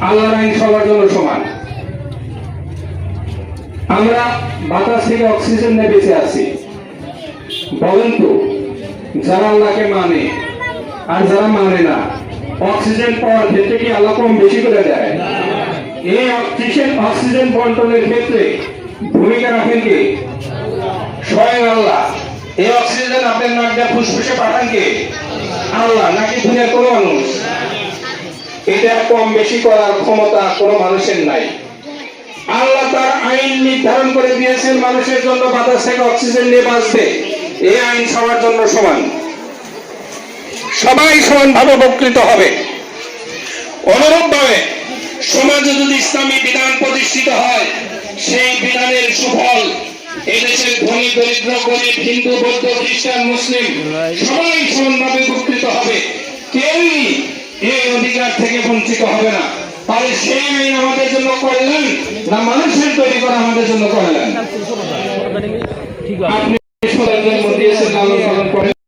আল্লাহর আইন সবার জন্য সমান। আমরা বাতাস থেকে অক্সিজেন নিয়ে বেঁচে আছি। বলেন তো, যারা আল্লাহকে মানে আর যারা মানে না, অক্সিজেন পাওয়ার ক্ষেত্রে কি আল্লাহ কম বেশি করে দেয়? এই অক্সিজেন বন্টনের ক্ষেত্রে ভূমিকা রাখেন কে? স্বয়ং আল্লাহ। এই অক্সিজেন আপনার নাক দিয়ে ফুসফুসে পাঠান কে? আল্লাহ, নাকি দুনিয়ার কোনো মানুষ? এটা কম বেশি করার ক্ষমতা কোনো মানুষের নাই। আল্লাহ তার আইন নির্ধারণ করে দিয়েছেন মানুষের জন্য বাতাস থেকে অক্সিজেন নিয়ে বাঁচবে। এই আইন সবার জন্য সমান, সবাই সমানভাবে উপকৃত হবে। অনুরূপভাবে সমাজে যদি ইসলামী বিধান প্রতিষ্ঠিত হয়, সেই বিধানের সুফল এদেশের ধনী দরিদ্র গরিব হিন্দু বৌদ্ধ খ্রিস্টান মুসলিম সবাই সমানভাবে উপকৃত হবে। কেউই এই অধিকার থেকে বঞ্চিত হবে না। তাহলে সেই আইন আমাদের জন্য কল্যাণ না মানুষের তৈরি করা আমাদের জন্য কল্যাণ? আপনি